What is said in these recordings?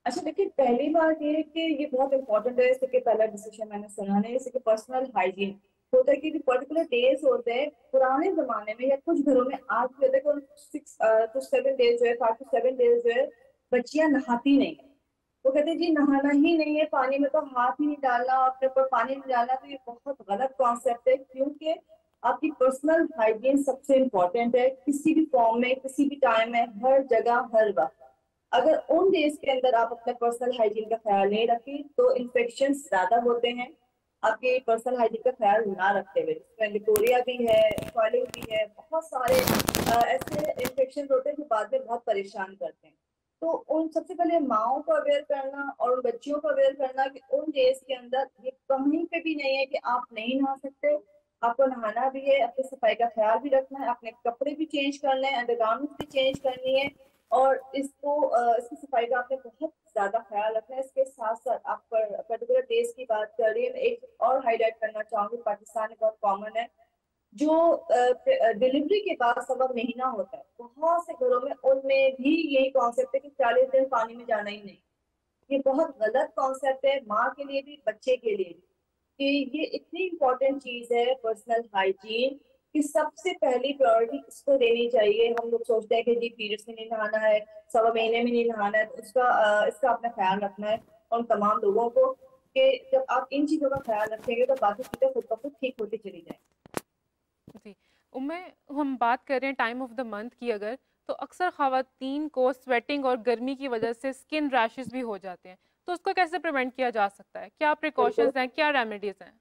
अच्छा देखिए, पहली बात ये है कि ये बहुत इंपॉर्टेंट है, जैसे कि पहला डिसीजन मैंने सुना है, जैसे कि पर्सनल हाइजीन होता है कि जो पर्टिकुलर डेज होते हैं पुराने जमाने में या कुछ घरों में आज भी होता है कि 6 to 7 डेज जो है, 5 to 7 डेज जो है बच्चियां नहाती नहीं है। वो कहते हैं जी नहाना ही नहीं है, पानी में तो हाथ ही नहीं डालना, अपने ऊपर पानी नहीं डालना। तो ये बहुत गलत कॉन्सेप्ट है, क्योंकि आपकी पर्सनल हाइजीन सबसे इंपॉर्टेंट है किसी भी फॉर्म में, किसी भी टाइम में, हर जगह, हर वक्त। अगर उन डेज के अंदर आप अपने पर्सनल हाइजीन का ख्याल नहीं रखें तो इन्फेक्शन ज्यादा होते हैं आपके पर्सनल हाइजीन का ख्याल ना रखते हुए। इसमें लिकोरिया भी है, कॉलिंग भी है, बहुत सारे ऐसे इन्फेक्शन होते हैं जो बाद में बहुत परेशान करते हैं। तो उन सबसे पहले माओ को अवेयर करना और उन बच्चियों को अवेयर करना कि उन डेज के अंदर ये कहीं पे भी नहीं है कि आप नहीं नहा सकते। आपको नहाना भी है, अपनी सफाई का ख्याल भी रखना है, अपने कपड़े भी चेंज करने हैं, अंडरगारमेंट्स भी चेंज करनी है। और इसकी सफाई का आपने बहुत ज्यादा ख्याल रखना है। इसके साथ साथ आप पर्टिकुलर डेज की बात कर रही है, मैं एक और हाईलाइट करना चाहूंगी, पाकिस्तान में बहुत कॉमन है जो डिलीवरी के बाद सवा महीना होता है, बहुत से घरों में उनमें भी यही कॉन्सेप्ट है कि 40 दिन पानी में जाना ही नहीं। ये बहुत गलत कॉन्सेप्ट है, माँ के लिए भी बच्चे के लिए भी, कि ये इतनी इंपॉर्टेंट चीज है पर्सनल हाइजीन कि सबसे पहली प्रायोरिटी इसको देनी चाहिए। हम लोग सोचते हैं कि जी पीरियड्स में नहीं नहाना है, सवा महीने में नहीं नहाना है, तो इसका अपना ख्याल रखना है उन तमाम लोगों को कि जब आप इन चीजों का ख्याल रखेंगे तो बाकी चीजें खुद ब खुद ठीक होती चली जाएंगी। जी। उम्मे, हम बात कर रहे हैं टाइम ऑफ द मंथ की अगर, तो अक्सर ख़वातीन को स्वेटिंग और गर्मी की वजह से स्किन रैशेस भी हो जाते हैं। तो उसको कैसे प्रिवेंट किया जा सकता है? क्या बिल्कुल। प्रिकॉशंस हैं, क्या रेमेडीज़ हैं?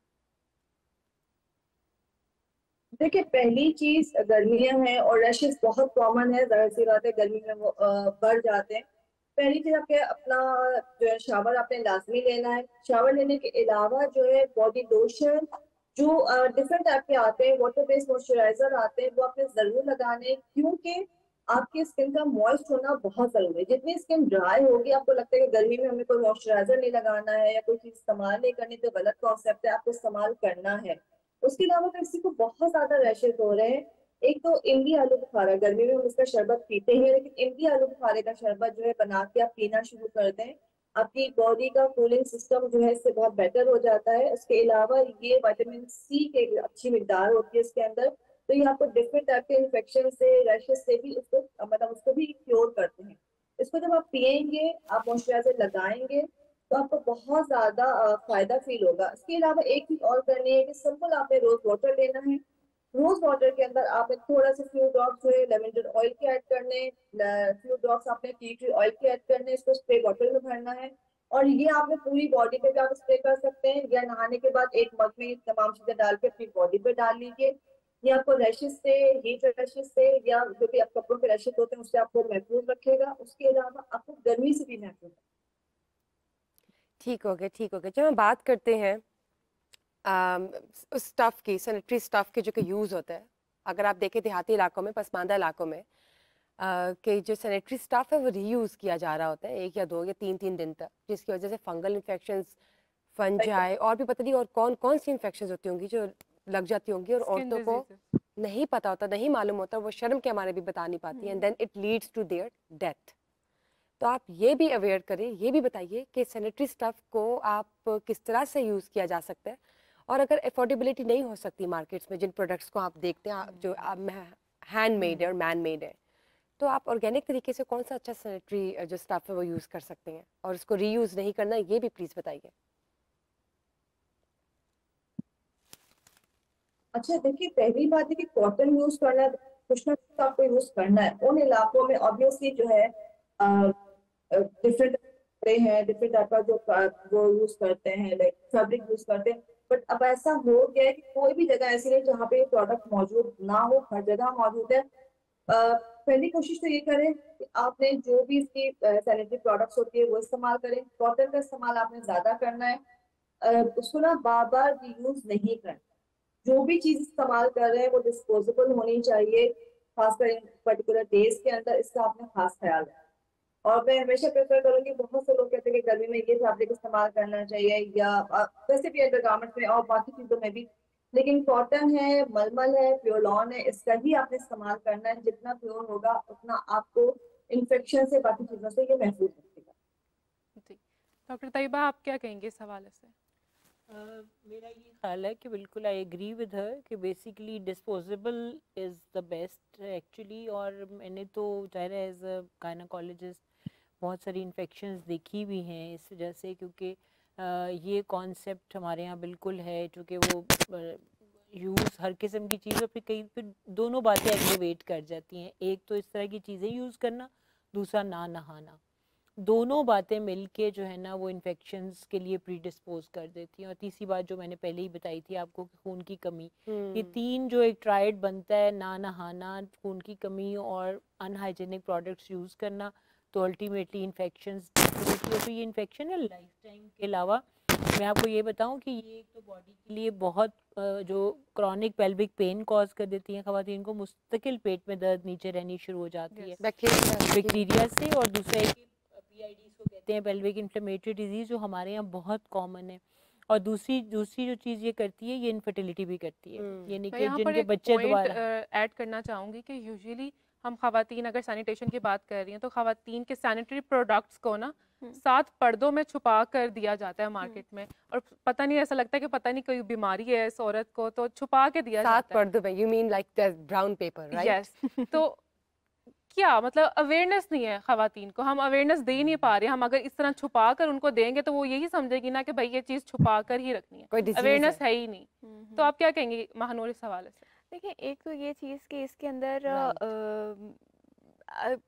देखिए, पहली चीज गर्मियां हैं और रशेस बहुत कॉमन है, जाहिर सी बात है गर्मी में वो बढ़ जाते हैं। पहली चीज आपके अपना जो है शावर आपने लाजमी लेना है। शावर लेने के अलावा जो है बॉडी लोशन, जो डिफरेंट टाइप के आते हैं, वाटर बेस्ड मॉइस्चराइजर आते हैं, वो आपने जरूर लगाने हैं, क्योंकि आपकी स्किन का मॉइस्ट होना बहुत जरूरी है। जितनी स्किन ड्राई होगी, आपको लगता है कि गर्मी में हमें कोई मॉइस्चराइजर नहीं लगाना है या कोई चीज इस्तेमाल नहीं करनी, तो गलत कॉन्सेप्ट है, आपको इस्तेमाल करना है। उसके अलावा अगर किसी को बहुत ज्यादा रैशेस हो रहे हैं, एक तो इमली आलू बुखारा, गर्मी में हम इसका शरबत पीते हैं, लेकिन इमली आलू बुखारे का शरबत जो है बना के आप पीना शुरू कर दें, आपकी बॉडी का कूलिंग सिस्टम जो है इससे बहुत बेटर हो जाता है। उसके अलावा ये विटामिन सी की एक अच्छी मिकदार होती है इसके अंदर, तो ये आपको डिफरेंट टाइप के इन्फेक्शन से, रैशेस से भी उसको मतलब उसको भी क्योर करते हैं। इसको जब आप पियेंगे, आप मॉइस्चराइजर लगाएंगे, तो आपको बहुत ज्यादा फायदा फील होगा। इसके अलावा एक चीज और करनी है कि सिंपल आपने रोज वाटर लेना है। रोज वाटर के अंदर आपने थोड़ा सा फ्यू ड्रॉप्स जो है लेवेंडर ऑयल के ऐड करने, फ्यू ड्रॉप्स आपने टी ट्री ऑयल के ऐड करने, इसको स्प्रे बॉटल में भरना है। और ये आपने पूरी बॉडी पे भी आप स्प्रे कर सकते हैं, या नहाने के बाद एक मग में तमाम चीजें डाल के अपनी बॉडी पे डाल लीजिए। ये आपको रैशेस से, हीट रैशेस से, या जो भी आप कपड़ों के रैशेस होते हैं उससे आपको महफूज रखेगा। उसके अलावा आपको गर्मी से भी महफूज। ठीक हो गया, ठीक हो गया। जब हम बात करते हैं उस स्टफ़ की, सैनिटरी स्टफ़ के जो कि यूज़ होता है, अगर आप देखें देहाती इलाकों में, पसमानदा इलाकों में, कि जो सैनिटरी स्टफ़ है वो रीयूज़ किया जा रहा होता है 1 या 2 या 3-3 दिन तक, जिसकी वजह से फंगल इन्फेक्शंस, फंजाई और भी पता नहीं और कौन-कौन सी इन्फेक्शंस होती होंगी जो लग जाती होंगी, और स्किन औरतों को डिजीजेस। नहीं पता होता, नहीं मालूम होता, वो शर्म के मारे भी बता नहीं पाती, and then it leads to their death. तो आप ये भी अवेयर करें, ये भी बताइए कि सैनिटरी स्टफ़ को आप किस तरह से यूज़ किया जा सकता है, और अगर अफोर्डेबिलिटी नहीं हो सकती मार्केट्स में जिन प्रोडक्ट्स को आप देखते हैं जो हैंडमेड है और मैन मेड है, तो आप ऑर्गेनिक तरीके से कौन सा अच्छा सैनिटरी जो स्टफ़ है वो यूज़ कर सकते हैं, और उसको रीयूज़ नहीं करना, ये भी प्लीज़ बताइए। अच्छा देखिए, पहली बात है कि कॉटन यूज करना है, कुछ ना कुछ आपको यूज करना है। उन इलाकों में ऑब्वियसली जो है डिफरेंट कपड़े हैं, डिफरेंट टाइप का जो वो यूज करते हैं, लाइक फैब्रिक यूज करते हैं। बट अब ऐसा हो गया है कि कोई भी जगह ऐसी नहीं जहाँ पे ये प्रोडक्ट मौजूद ना हो, हर जगह मौजूद है। पहली कोशिश तो ये करें कि आपने जो भी इसकी सैनिटरी प्रोडक्ट्स होती है वो इस्तेमाल करें। कॉटन का इस्तेमाल आपने ज्यादा करना है, उसको ना बार बार यूज नहीं करना। जो भी चीज इस्तेमाल कर रहे हैं वो डिस्पोजेबल होनी चाहिए, खासकर इन पर्टिकुलर डेज के अंदर इसका आपने खास ख्याल रखना। और मैं हमेशा प्रेफर करूंगी, बहुत से लोग कहते हैं कि गर्मी में ये फैब्रिक इस्तेमाल करना चाहिए, या वैसे भी अंडरगारमेंट्स में और बाकी चीजों में भी, लेकिन कॉटन है, मलमल है, प्योर लॉन है, इसका ही आपने इस्तेमाल करना है। जितना प्योर होगा उतना आपको इन्फेक्शन से, बाकी चीजों से ये महफूज रखेगा। डॉक्टर तैयबा, आप क्या कहेंगे इस हवाले से? मेरा ये ख्याल है कि बिल्कुल आई एग्री विद हर कि basically disposable is the best actually. और मैंने तो जाहिर है एज अ गायनाकोलॉजिस्ट बहुत सारी इन्फेक्शंस देखी भी हैं इस वजह से, क्योंकि ये कॉन्सेप्ट हमारे यहाँ बिल्कुल है, चूँकि वो यूज़ हर किस्म की चीज़, और फिर कई फिर दोनों बातें एग्रीवेट कर जाती हैं। एक तो इस तरह की चीज़ें यूज़ करना, दूसरा ना नहाना, दोनों बातें मिलके जो है ना वो इन्फेक्शंस के लिए प्रीडिस्पोज कर देती हैं। और तीसरी बात जो मैंने पहले ही बताई थी आपको कि खून की कमी, ये तीन जो एक ट्राइड बनता है, ना नहाना, खून की कमी और अनहाइजीनिक प्रोडक्ट्स यूज़ करना, तो अल्टीमेटली इन्फेक्शंस होती है। तो ये इन्फेक्शन है लाइफ टाइम के अलावा मैं आपको ये बताऊं कि ये एक तो बॉडी के लिए बहुत जो क्रॉनिक पेल्विक पेन कॉज कर देती हैं, ख़वातीन को मुस्तकिल पेट में दर्द नीचे रहनी शुरू हो जाती है बैक्टीरिया से। और दूसरा एक PIDs को कहते हैं, पेल्विक इन्फ्लेमेटरी डिजीज़, जो हमारे यहाँ बहुत कॉमन है। और दूसरी जो चीज़ ये करती है, ये इनफर्टिलिटी भी करती है, यानी कि जिनके बच्चे दोबारा ऐड करना चाहूँगी कि यूजुअली हम ख़वातीन अगर सैनिटेशन की बात कर रही हैं तो ख़वातीन के सैनिटरी प्रोडक्ट्स को ना 7 पर्दों में छुपा कर दिया जाता है मार्केट में, और पता नहीं, ऐसा लगता है कि पता नहीं कोई बीमारी है इस औरत को, तो छुपा के दिया जाता है 7 पर्दों में। You mean like the brown paper, right? Yes. तो क्या मतलब अवेयरनेस नहीं है ख़वातीन को, हम अवेयरनेस दे नहीं पा रहे। हम अगर इस तरह छुपा कर उनको देंगे तो वो यही समझेगी ना कि भाई ये चीज़ छुपा कर ही रखनी है, अवेयरनेस है ही नहीं। तो आप क्या कहेंगे महानूर इस हवाले से? देखिए, एक तो ये चीज़ कि इसके अंदर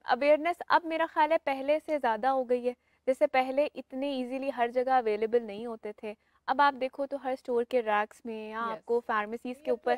अवेयरनेस अब मेरा ख्याल है पहले से ज़्यादा हो गई है। जैसे पहले इतने इजीली हर जगह अवेलेबल नहीं होते थे, अब आप देखो तो हर स्टोर के रैक्स में या आपको फार्मेसीज के ऊपर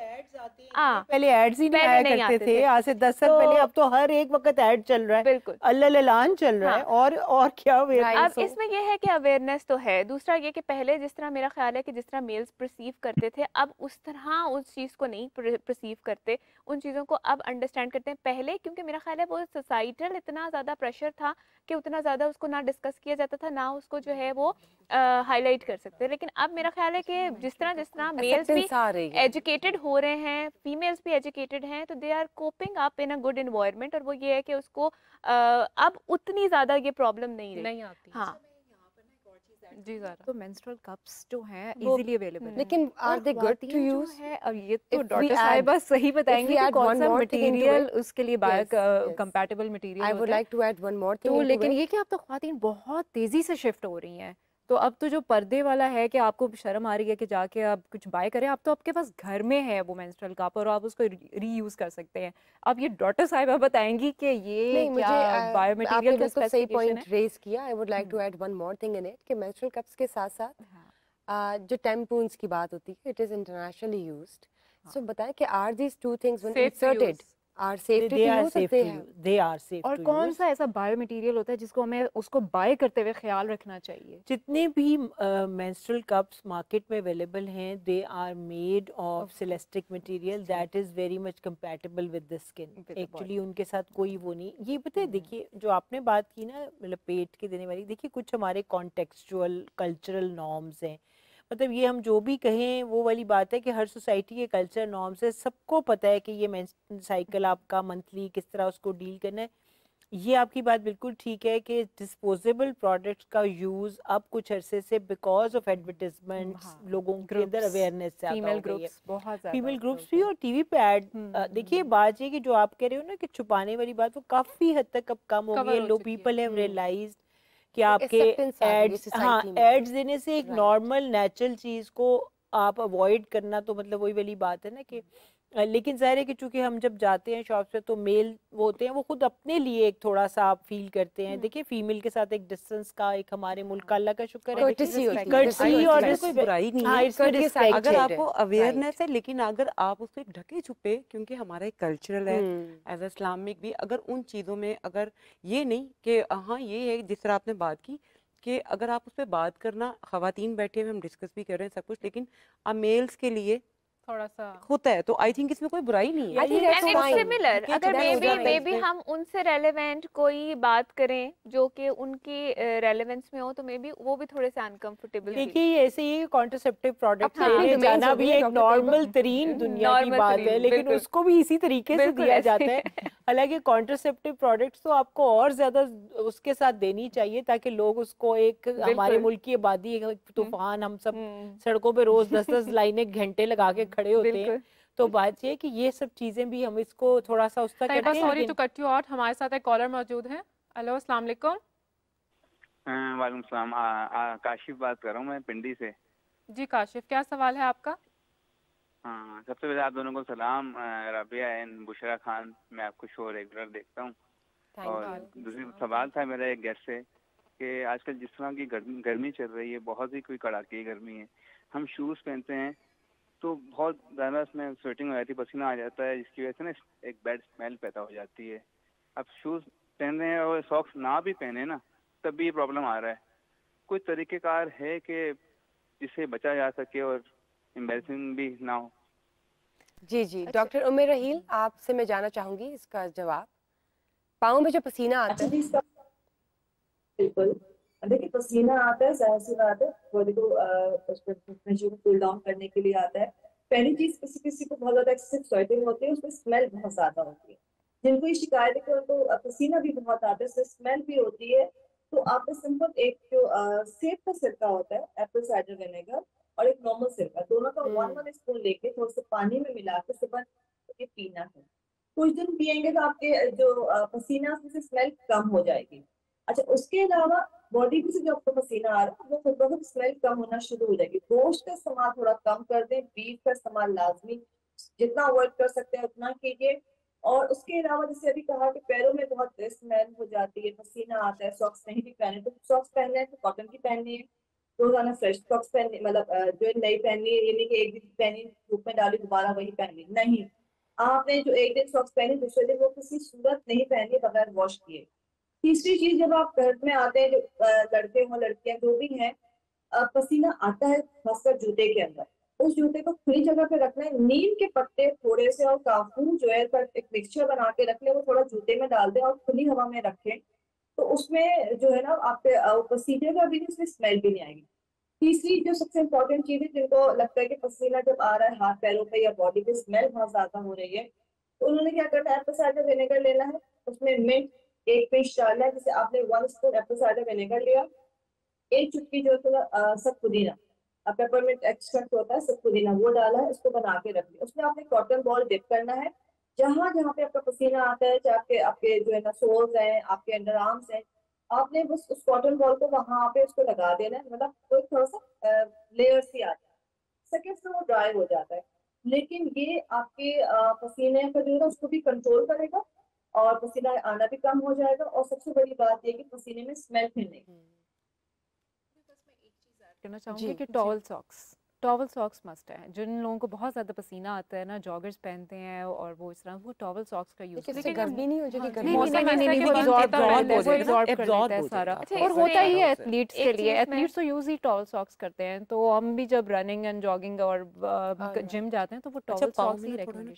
पहले एड्स ही नहीं आया करते थे, आज से 10 साल पहले। अब तो हर एक वक्त ऐड चल रहा है, बिल्कुल अल्लाह चल रहा है। और क्या अब इसमें ये है कि अवेयरनेस तो है। दूसरा ये कि पहले जिस तरह मेरा ख्याल है कि जिस तरह मेल्स परसीव करते थे, अब उस तरह उस चीज़ को नहीं परसीव करते, उन चीज़ों को अब अंडरस्टैंड करते हैं। पहले क्योंकि मेरा ख्याल है वो सोसाइटल इतना ज़्यादा प्रेशर था कि उतना ज़्यादा उसको ना डिस्कस किया जाता था, ना उसको जो है वो हाईलाइट कर सकते। लेकिन अब मेरा ख्याल है कि जिस तरह मेल्स भी एजुकेटेड हो रहे हैं, फीमेल्स भी एजुकेटेड हैं, तो they are coping up in a good environment. और वो ये है कि उसको अब उतनी ज़्यादा ये प्रॉब्लम नहीं आती। हाँ जी ज़रा। तो मेंस्ट्रुअल कप्स जो हैं इजीली अवेलेबल हैं, लेकिन are they good to use है? अब ये तो डॉक्टर साहिबा सही बताएंगे कि कौन सा मटेरियल उसके लिए बायो कंपैटिबल मटेरियल होता है। I would like to add one more thing. तो लेकिन ये कि अब तो ख्वातीन बहुत तेजी से शिफ्ट हो रही हैं, तो अब तो जो पर्दे वाला है कि आपको शर्म आ रही है कि जाके आप कुछ बाय करें, अब तो आपके पास घर में है वो मेंस्ट्रुअल कप और आप उसको रीयूज कर सकते हैं। अब ये डॉक्टर साहिबा बताएंगी कि ये क्या बायो मटेरियल का स्पेसिफिकेशन है। रेज किया, I would like to add one more thing in it कि मेंस्ट्रुअल कप्स के साथ साथ जो टैम्पून्स की बात होती है, it is internationally used. So बताएं कि are these two things when inserted are safe to use? They are safe और कौन सा ऐसा बायो मटेरियल होता है जिसको हमें उसको बाय करते हुए ख्याल रखना चाहिए? जितने भी मेंस्ट्रुअल कप्स मार्केट में अवेलेबल हैं, they are made of silastic material that is very much compatible with the skin. Actually उनके साथ कोई वो नहीं। ये पता है, देखिए जो आपने बात की ना मतलब पेट के देने वाली, देखिए कुछ हमारे कॉन्टेक्चुअल कल्चरल नॉर्म्स हैं। मतलब ये हम जो भी कहें वो वाली बात है कि हर सोसाइटी के कल्चर नॉर्म्स है, सबको पता है कि ये मेंस्ट्रुअल साइकिल आपका मंथली किस तरह उसको डील करना है। ये आपकी बात बिल्कुल ठीक है कि डिस्पोजेबल प्रोडक्ट्स का यूज़ अब कुछ अरसे से बिकॉज ऑफ एडवर्टाइजमेंट्स लोगों के अंदर अवेयरनेस ज़्यादा हो गई है। फीमेल ग्रुप्स भी और टीवी पे ऐड। देखिए बात ये कि जो आप कह रहे हो ना कि छुपाने वाली बात, वो काफ़ी हद तक अब कम हो गई है। लो पीपल हैव रियलाइज्ड कि आपके एड्स, हाँ एड्स देने से एक नॉर्मल नेचुरल चीज़ को आप अवॉइड करना, तो मतलब वही वाली बात है ना कि लेकिन ज़ाहिर है कि चूंकि हम जब जाते हैं शॉप पे तो मेल वो होते हैं, वो खुद अपने लिए एक थोड़ा सा आप फील करते हैं। देखिए फीमेल के साथ एक डिस्टेंस का एक हमारे मुल्क का अल्लाह का शुक्र है कर्टसी और कोई बुराई नहीं है अगर आपको अवेयरनेस है। लेकिन अगर आप उसको ढके छुपे, क्योंकि हमारा एक कल्चरल है एज इस्लामिक भी, अगर उन चीज़ों में अगर ये नहीं कि हाँ ये है जिस तरह आपने बात की कि अगर आप उस पर बात करना, ख़वातीन बैठे हुए हम डिस्कस भी कर रहे हैं सब कुछ, लेकिन अब मेल्स के लिए थोड़ा सा होता है, तो आई थिंक इसमें कोई बुराई नहीं है। सिमिलर अगर मे बी हम उनसे रेलेवेंट कोई बात करें जो कि उनकी रेलेवेंस में हो, तो मे बी वो भी थोड़े से अनकंफर्टेबल। देखिए ऐसे ही कॉन्ट्रासेप्टिव प्रोडक्ट लेने जाना भी एक नॉर्मल तरीन दुनिया की बात है, लेकिन उसको भी इसी तरीके से दिया जाता है। हालांकि कॉन्ट्रासेप्टिव प्रोडक्ट्स तो आपको और ज्यादा उसके साथ देनी चाहिए ताकि लोग उसको एक हमारे मुल्क की आबादी तूफान, हम सब सड़कों पे रोज 10-10 लाइनें घंटे लगा के खड़े होते हैं, तो बात ये कि ये सब चीजें भी हम इसको थोड़ा सा उसका कहते हैं। Sorry to cut you out, हमारे साथ एक कॉलर मौजूद है। हेलो, अस्सलाम वालेकुम। वालेकुम सलाम, काशिफ बात कर रहा हूँ मैं पिंडी से। जी काशिफ, क्या सवाल है आपका? हाँ, सबसे पहले आप दोनों को सलाम। राबिया एंड बुशरा खान, मैं आपको शो रेगुलर देखता हूँ। और दूसरी सवाल था मेरा एक गेस्ट से कि आजकल जिस तरह की गर्मी चल रही है, बहुत ही कोई कड़ाके की गर्मी है, हम शूज़ पहनते हैं तो बहुत ज़्यादा उसमें स्वेटिंग हो जाती है, पसीना आ जाता है, जिसकी वजह से ना एक बैड स्मेल पैदा हो जाती है। अब शूज़ पहन रहे हैं और सॉक्स ना भी पहने ना, तब भी ये प्रॉब्लम आ रहा है। कोई तरीक़ेकार है कि जिससे बचा जा सके और एम्बैरेसिंग भी ना हो? जी जी, डॉक्टर उम्मे रहील, आपसे मैं जानना चाहूंगी इसका जवाब। पाँव में जो पसीना आता है, बिल्कुल देखिए, पसीना आता है, जाहिर सी बात है, बॉडी को प्रेशर को कूल डाउन करने के लिए आता है। पहली चीज, किसी किसी को बहुत ज्यादा एक्सेसिव स्वेटिंग होती है, उसमें स्मेल बहुत ज्यादा होती है। जिनको ये शिकायत है कि उनको पसीना भी बहुत आता है, उससे स्मेल भी होती है, तो आपने सिंपल एक जो सेब का सिरका होता है, एप्पल साइडर विनेगर, और एक नॉर्मल सिरका, दोनों का 1 स्पून लेके थोड़ा सा पानी में मिला के सुबह ये पीना है। कुछ दिन पियेंगे तो आपके जो पसीना उसमें से स्मेल कम हो जाएगी। अच्छा, उसके अलावा बॉडी से जो आपको पसीना आ रहा है वो खुद ब खुद स्मेल कम होना शुरू हो जाएगी। गोश्त का इस्तेमाल थोड़ा कम कर दें, बीफ का इस्तेमाल लाजमी जितना अवॉइड कर सकते हैं उतना कीजिए। और उसके अलावा जैसे अभी कहा कि पैरों में बहुत स्मेल हो जाती है, पसीना आता है, सॉक्स नहीं भी पहने तो सॉक्स पहनने हैं तो कॉटन की पहननी है, रोजाना फ्रेश सॉक्स पहननी, मतलब जो नई पहननी है, ये नहीं कि एक दिन पहनी धूप में डाली दोबारा वही पहननी, नहीं। आपने जो एक दिन सॉक्स पहनी दूसरे दिन वो किसी सूरत नहीं पहनी बगैर वॉश किए। तीसरी चीज, जब आप घर में आते हैं, जो लड़के हो लड़कियां जो भी हैं, पसीना आता है खासकर जूते के अंदर, उस जूते को खुली जगह पे रखना है। नीम के पत्ते थोड़े से और काफूर जो है पर एक मिक्सचर बना के रख ले, वो थोड़ा जूते में डाल दें और खुली हवा में रखें, तो उसमें जो है ना आपके पसीने का भी नहीं, उसमें स्मेल भी नहीं आएगी। तीसरी जो सबसे इम्पोर्टेंट चीज है, जिनको लगता है कि पसीना जब आ रहा है हाथ पैरों पे या बॉडी पे स्मेल बहुत ज्यादा हो रही है, तो उन्होंने क्या करना है, एप्पल साइडर विनेगर लेना है, उसमें मिंट एक पिंच डालना है। जैसे आपने 1 स्पून एप्पल साइडर विनेगर लिया, एक चुटकी जो है सब पुदीना, पेपरमिंट एक्सट्रैक्ट होता है, सब पुदीना, वो डाला है, इसको बना के रख लिया। उसमें आपने कॉटन बॉल डिप करना है, जहां जहां पे आपका पसीना आता है, चाहे आपके आपके जो है ना सोल्स हैं, आपके अंडर आर्म्स हैं, आपने बस उस कॉटन बॉल को वहां पे उसको लगा देना है, मतलब कोई थोड़ा सा लेयर सी आ जाए, सेकेंड्स में वो ड्राई हो जाता है। लेकिन ये आपके पसीने का जो है उसको भी कंट्रोल करेगा और पसीना आना भी कम हो जाएगा, और सबसे बड़ी बात ये कि पसीने में स्मेल भी नहीं। कहना चाहूँगी कि टॉवल सॉक्स मस्ट है। जिन लोगों को बहुत ज़्यादा पसीना आता है ना, जॉगर्स पहनते हैं और वो इस तरह, वो टॉवल सॉक्स का यूज़ करते हैं। गर्मी नहीं हो जाएगी, और होता ही है एथलीट्स के लिए, एथलीट्स तो यूज ही टॉवल सॉक्स करते हैं। तो हम भी जब रनिंग एंड जॉगिंग और जिम जाते हैं तो वो टॉवल सॉक्स ही रेकमेंड